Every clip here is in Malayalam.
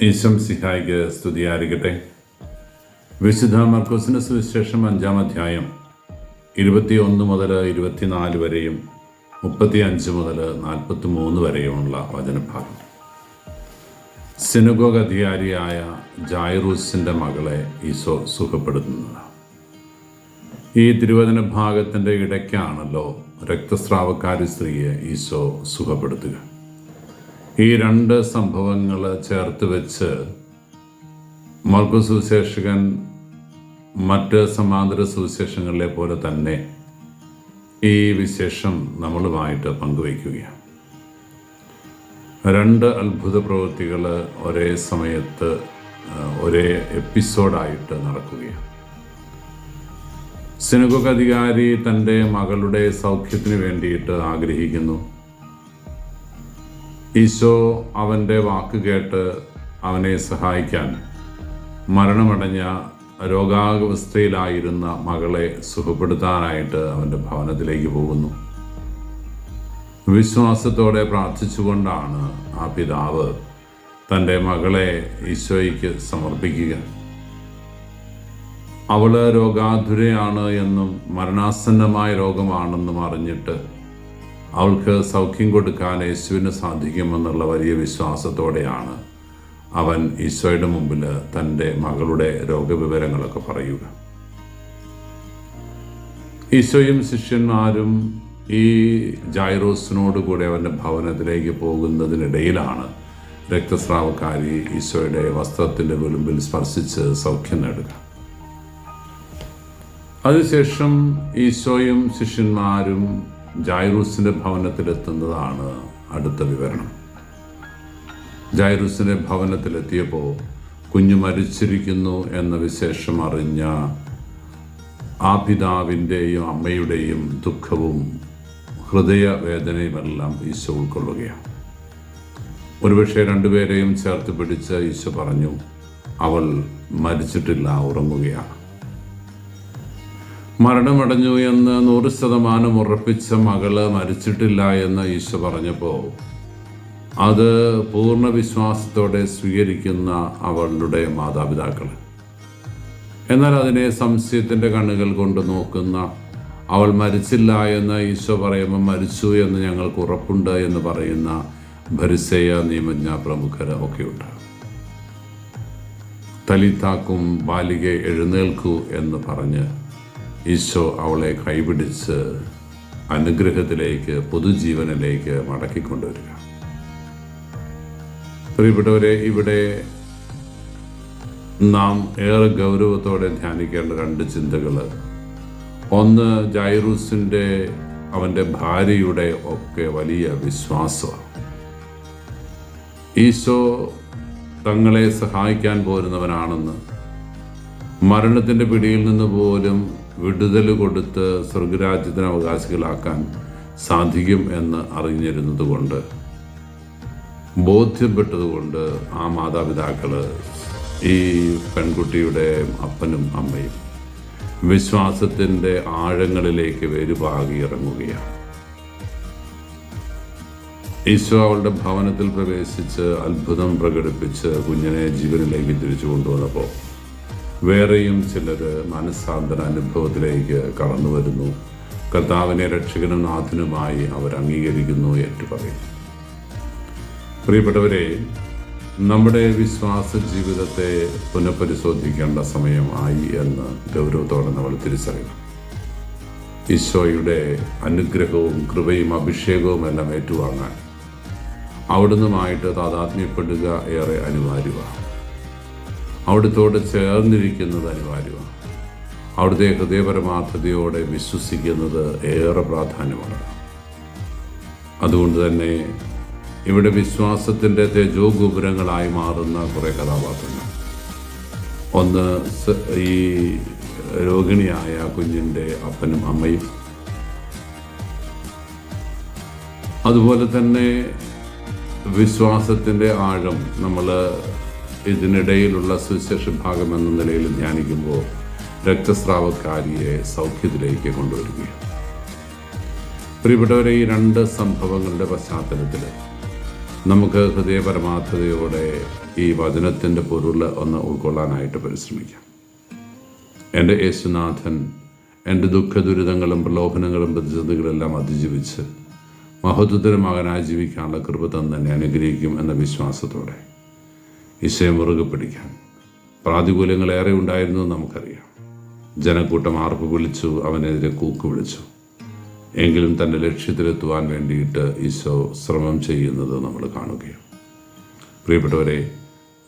ഈശംസിഹായിക്ക് സ്തുതിയായിരിക്കട്ടെ. വിശുദ്ധ മർക്കോസിന് സുവിശേഷം 5-ാം അധ്യായം 21 മുതൽ 24 വരെയും 35 മുതൽ 43 വരെയുമുള്ള വചനഭാഗം. സിനഗോഗ് അധികാരിയായ ജായിറൂസിൻ്റെ മകളെ ഈശോ സുഖപ്പെടുത്തുന്നത്. ഈ തിരുവചന ഭാഗത്തിൻ്റെ ഇടയ്ക്കാണല്ലോ രക്തസ്രാവക്കാരി സ്ത്രീയെ ഈശോ സുഖപ്പെടുത്തുക. ഈ രണ്ട് സംഭവങ്ങൾ ചേർത്ത് വെച്ച് മർക്കോസ് സുവിശേഷകൻ മറ്റ് സമാന്തര സുവിശേഷങ്ങളിലെ പോലെ തന്നെ ഈ വിശേഷം നമ്മളുമായിട്ട് പങ്കുവയ്ക്കുകയാണ്. രണ്ട് അത്ഭുത പ്രവൃത്തികൾ ഒരേ സമയത്ത് ഒരേ എപ്പിസോഡായിട്ട് നടക്കുകയാണ്. സിനഗോഗ് അധികാരി തൻ്റെ മകളുടെ സൗഖ്യത്തിന് വേണ്ടിയിട്ട് ആഗ്രഹിക്കുന്നു. ഈശോ അവൻ്റെ വാക്ക് കേട്ട് അവനെ സഹായിക്കാൻ മരണമടഞ്ഞ രോഗാവസ്ഥയിലായിരുന്ന മകളെ സുഖപ്പെടുത്താനായിട്ട് അവൻ്റെ ഭവനത്തിലേക്ക് പോകുന്നു. വിശ്വാസത്തോടെ പ്രാർത്ഥിച്ചുകൊണ്ടാണ് ആ പിതാവ് തൻ്റെ മകളെ ഈശോയ്ക്ക് സമർപ്പിക്കുക. അവൾ രോഗാതുരയാണ് എന്നും മരണാസന്നമായ രോഗമാണെന്നും അറിഞ്ഞിട്ട് അവൾക്ക് സൗഖ്യം കൊടുക്കാൻ യേശുവിന് സാധിക്കുമെന്നുള്ള വലിയ വിശ്വാസത്തോടെയാണ് അവൻ ഈശോയുടെ മുമ്പിൽ തൻ്റെ മകളുടെ രോഗവിവരങ്ങളൊക്കെ പറയുക. ഈശോയും ശിഷ്യന്മാരും ഈ ജായിറോസിനോട് കൂടെ അവൻ്റെ ഭവനത്തിലേക്ക് പോകുന്നതിനിടയിലാണ് രക്തസ്രാവക്കാരി ഈശോയുടെ വസ്ത്രത്തിൻ്റെ വിളുമ്പിൽ സ്പർശിച്ച് സൗഖ്യം നേടുക. അതിനുശേഷം ഈശോയും ശിഷ്യന്മാരും ജായിറൂസിൻ്റെ ഭവനത്തിലെത്തുന്നതാണ് അടുത്ത വിവരണം. ജായിറൂസിൻ്റെ ഭവനത്തിലെത്തിയപ്പോൾ കുഞ്ഞു മരിച്ചിരിക്കുന്നു എന്ന വിശേഷം അറിഞ്ഞ ആ പിതാവിൻ്റെയും അമ്മയുടെയും ദുഃഖവും ഹൃദയവേദനയുമെല്ലാം ഈശോ ഉൾക്കൊള്ളുകയാണ്. ഒരുപക്ഷെ രണ്ടുപേരെയും ചേർത്ത് പിടിച്ച് ഈശോ പറഞ്ഞു, അവൾ മരിച്ചിട്ടില്ല, ഉറങ്ങുകയാണ്. മരണമടഞ്ഞു എന്ന് 100% ഉറപ്പിച്ച മകള് മരിച്ചിട്ടില്ല എന്ന് ഈശോ പറഞ്ഞപ്പോൾ അത് പൂർണ്ണ വിശ്വാസത്തോടെ സ്വീകരിക്കുന്ന അവളുടെ മാതാപിതാക്കൾ, എന്നാൽ അതിനെ സംശയത്തിൻ്റെ കണ്ണുകൾ കൊണ്ട് നോക്കുന്ന, അവൾ മരിച്ചില്ല എന്ന് ഈശോ പറയുമ്പോൾ മരിച്ചു എന്ന് ഞങ്ങൾക്ക് ഉറപ്പുണ്ട് എന്ന് പറയുന്ന ഫരിസേയ നിയമജ്ഞ പ്രമുഖർ ഒക്കെയുണ്ട്. തലീതാക്കും ബാലികെ എഴുന്നേൽക്കൂ എന്ന് പറഞ്ഞ് ഈശോ അവളെ കൈപിടിച്ച് അനുഗ്രഹത്തിലേക്ക്, പൊതുജീവനിലേക്ക് മടക്കിക്കൊണ്ടുവരിക. പ്രിയപ്പെട്ടവരെ, ഇവിടെ നാം ഏറെ ഗൗരവത്തോടെ ധ്യാനിക്കേണ്ട രണ്ട് ചിന്തകൾ. ഒന്ന്, ജായിറൂസിൻ്റെ അവൻ്റെ ഭാര്യയുടെ ഒക്കെ വലിയ വിശ്വാസമാണ്. ഈശോ തങ്ങളെ സഹായിക്കാൻ പോരുന്നവനാണെന്ന്, മരണത്തിൻ്റെ പിടിയിൽ നിന്ന് പോലും വിടുതൽ കൊടുത്ത് സ്വർഗരാജ്യത്തിന് അവകാശികളാക്കാൻ സാധിക്കും എന്ന് അറിഞ്ഞിരുന്നതുകൊണ്ട്, ബോധ്യപ്പെട്ടതുകൊണ്ട് ആ മാതാപിതാക്കൾ ഈ പെൺകുട്ടിയുടെ അപ്പനും അമ്മയും വിശ്വാസത്തിൻ്റെ ആഴങ്ങളിലേക്ക് വേരുപാകി ഇറങ്ങുകയാണ്. ഈശോ അവളുടെ ഭവനത്തിൽ പ്രവേശിച്ച് അത്ഭുതം പ്രകടിപ്പിച്ച് കുഞ്ഞിനെ ജീവനിലേക്ക് തിരിച്ചു കൊണ്ടുവന്നപ്പോൾ വേറെയും ചിലർ മനസ്സാന്തര അനുഭവത്തിലേക്ക് കടന്നു വരുന്നു. കർത്താവിനെ രക്ഷകനും നാഥനുമായി അവർ അംഗീകരിക്കുന്നു, ഏറ്റുപറയുന്നു. പ്രിയപ്പെട്ടവരെ, നമ്മുടെ വിശ്വാസ ജീവിതത്തെ പുനഃപരിശോധിക്കേണ്ട സമയമായി എന്ന് ഗൗരവത്തോടെ നമ്മൾ തിരിച്ചറിയണം. ഈശോയുടെ അനുഗ്രഹവും കൃപയും അഭിഷേകവും എല്ലാം ഏറ്റുവാങ്ങാൻ അവിടുന്നുമായിട്ട് താതാത്മ്യപ്പെടുക ഏറെ അനിവാര്യമാണ്. അവിടുത്തോട് ചേർന്നിരിക്കുന്നത് അനിവാര്യമാണ്. അവിടുത്തെ ഹൃദയപരമാർത്ഥതയോടെ വിശ്വസിക്കുന്നത് ഏറെ പ്രാധാന്യമാണ്. അതുകൊണ്ട് തന്നെ ഇവിടെ വിശ്വാസത്തിൻ്റെ തേജോഗോപുരങ്ങളായി മാറുന്ന കുറേ കഥാപാത്രങ്ങൾ. ഒന്ന്, ഈ രോഗിണിയായ കുഞ്ഞിൻ്റെ അപ്പനും അമ്മയും, അതുപോലെ തന്നെ വിശ്വാസത്തിൻ്റെ ആഴം നമ്മൾ ഇതിനിടയിലുള്ള സുവിശേഷ ഭാഗം എന്ന നിലയിൽ ധ്യാനിക്കുമ്പോൾ രക്തസ്രാവക്കാരിയെ സൗഖ്യത്തിലേക്ക് കൊണ്ടുവരികയാണ്. പ്രിയപ്പെട്ടവരെ, ഈ രണ്ട് സംഭവങ്ങളുടെ പശ്ചാത്തലത്തിൽ നമുക്ക് ഹൃദയപരമാർത്ഥതയോടെ ഈ വചനത്തിൻ്റെ പൊരുൾ ഒന്ന് ഉൾക്കൊള്ളാനായിട്ട് പരിശ്രമിക്കാം. എൻ്റെ യേശുനാഥൻ എൻ്റെ ദുഃഖദുരിതങ്ങളും പ്രലോഭനങ്ങളും പ്രതിസന്ധികളെല്ലാം അതിജീവിച്ച് മഹത്വത്തിന് മകനായി ജീവിക്കാനുള്ള കൃപ തന്നെ അനുഗ്രഹിക്കും എന്ന വിശ്വാസത്തോടെ ഈശോയെ മുറുകെ പിടിക്കാൻ. പ്രാതികൂല്യങ്ങളേറെ ഉണ്ടായിരുന്നു നമുക്കറിയാം. ജനക്കൂട്ടം ആർപ്പ് വിളിച്ചു, അവനെതിരെ കൂക്ക് വിളിച്ചു. എങ്കിലും തൻ്റെ ലക്ഷ്യത്തിലെത്തുവാൻ വേണ്ടിയിട്ട് ഈശോ ശ്രമം ചെയ്യുന്നത് നമ്മൾ കാണുകയാണ്. പ്രിയപ്പെട്ടവരെ,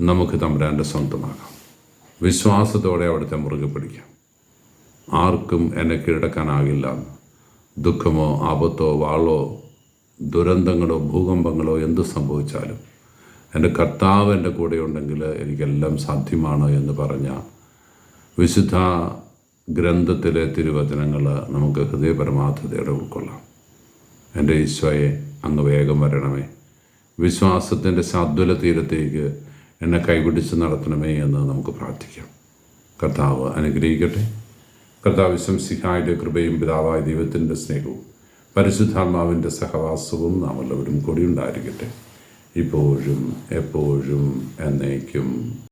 നമുക്ക് തമ്പുരാൻ്റെ സ്വന്തമാകാം. വിശ്വാസത്തോടെ അവിടുത്തെ മുറുകെ പിടിക്കാം. ആർക്കും എന്നെ കീഴടക്കാനാകില്ല. ദുഃഖമോ ആപത്തോ വാളോ ദുരന്തങ്ങളോ ഭൂകമ്പങ്ങളോ എന്ത് സംഭവിച്ചാലും എൻ്റെ കർത്താവ് എൻ്റെ കൂടെ ഉണ്ടെങ്കിൽ എനിക്കെല്ലാം സാധ്യമാണ് എന്ന് പറഞ്ഞ വിശുദ്ധ ഗ്രന്ഥത്തിലെ തിരുവചനങ്ങൾ നമുക്ക് ഹൃദയപരമാർത്ഥതയോടെ ഉൾക്കൊള്ളാം. എൻ്റെ ഈശോയെ, അങ്ങ് വേഗം വരണമേ. വിശ്വാസത്തിൻ്റെ സാദ്വല തീരത്തേക്ക് എന്നെ കൈപിടിച്ച് നടത്തണമേ എന്ന് നമുക്ക് പ്രാർത്ഥിക്കാം. കർത്താവ് അനുഗ്രഹിക്കട്ടെ. കർത്താവ് ശംസിഹായുടെ കൃപയും പിതാവായ ദൈവത്തിൻ്റെ സ്നേഹവും പരിശുദ്ധാത്മാവിൻ്റെ സഹവാസവും നാം എല്ലാവരും കൂടി ഉണ്ടായിരിക്കട്ടെ, ഇപ്പോഴും എപ്പോഴും എന്നേക്കും.